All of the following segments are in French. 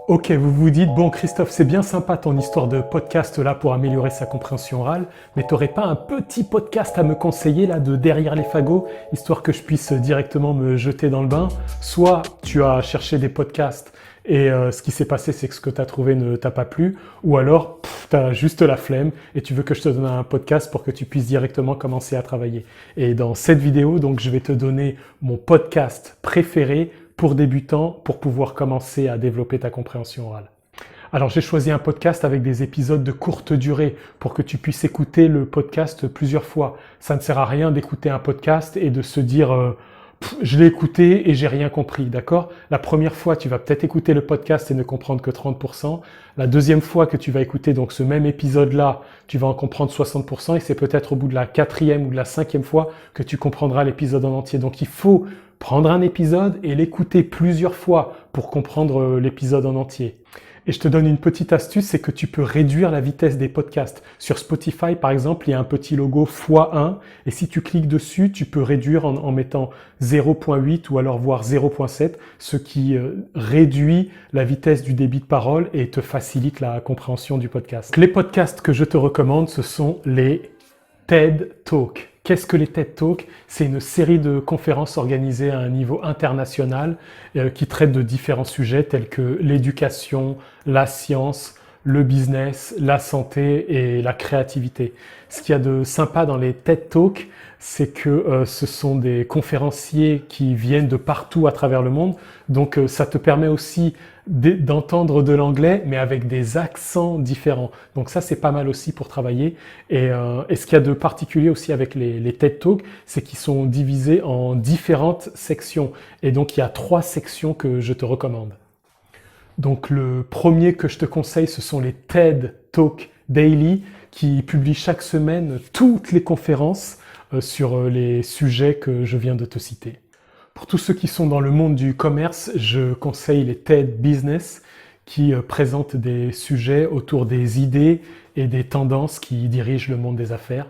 Ok, vous vous dites, bon Christophe, c'est bien sympa ton histoire de podcast là pour améliorer sa compréhension orale, mais t'aurais pas un petit podcast à me conseiller là de derrière les fagots, histoire que je puisse directement me jeter dans le bain? Soit tu as cherché des podcasts et ce qui s'est passé c'est que ce que tu as trouvé ne t'a pas plu, ou alors tu as juste la flemme et tu veux que je te donne un podcast pour que tu puisses directement commencer à travailler. Et dans cette vidéo, donc je vais te donner mon podcast préféré pour débutants, pour pouvoir commencer à développer ta compréhension orale. Alors j'ai choisi un podcast avec des épisodes de courte durée pour que tu puisses écouter le podcast plusieurs fois. Ça ne sert à rien d'écouter un podcast et de se dire je l'ai écouté et j'ai rien compris, d'accord? La première fois, tu vas peut-être écouter le podcast et ne comprendre que 30%. La deuxième fois que tu vas écouter donc ce même épisode-là, tu vas en comprendre 60% et c'est peut-être au bout de la quatrième ou de la cinquième fois que tu comprendras l'épisode en entier. Donc il faut prendre un épisode et l'écouter plusieurs fois pour comprendre l'épisode en entier. Et je te donne une petite astuce, c'est que tu peux réduire la vitesse des podcasts. Sur Spotify, par exemple, il y a un petit logo x1 et si tu cliques dessus, tu peux réduire en mettant 0.8 ou alors voire 0.7, ce qui réduit la vitesse du débit de parole et te facilite la compréhension du podcast. Les podcasts que je te recommande, ce sont les TED Talks. Qu'est-ce que les TED Talks? C'est une série de conférences organisées à un niveau international qui traitent de différents sujets tels que l'éducation, la science, le business, la santé et la créativité. Ce qu'il y a de sympa dans les TED Talks, c'est que ce sont des conférenciers qui viennent de partout à travers le monde. Donc ça te permet aussi d'entendre de l'anglais, mais avec des accents différents. Donc ça, c'est pas mal aussi pour travailler. Et ce qu'il y a de particulier aussi avec les TED Talks, c'est qu'ils sont divisés en différentes sections. Et donc il y a 3 sections que je te recommande. Donc le premier que je te conseille, ce sont les TED Talk Daily qui publient chaque semaine toutes les conférences sur les sujets que je viens de te citer. Pour tous ceux qui sont dans le monde du commerce, je conseille les TED Business qui présentent des sujets autour des idées et des tendances qui dirigent le monde des affaires.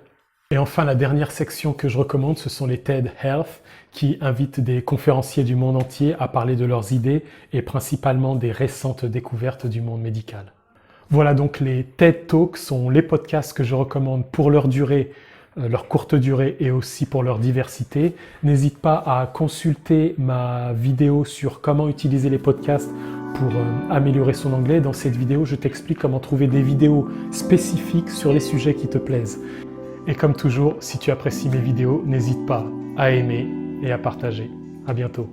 Et enfin, la dernière section que je recommande, ce sont les TED Health qui invitent des conférenciers du monde entier à parler de leurs idées et principalement des récentes découvertes du monde médical. Voilà, donc les TED Talks sont les podcasts que je recommande pour leur durée, leur courte durée et aussi pour leur diversité. N'hésite pas à consulter ma vidéo sur comment utiliser les podcasts pour améliorer son anglais. Dans cette vidéo, je t'explique comment trouver des vidéos spécifiques sur les sujets qui te plaisent. Et comme toujours, si tu apprécies mes vidéos, n'hésite pas à aimer et à partager. À bientôt.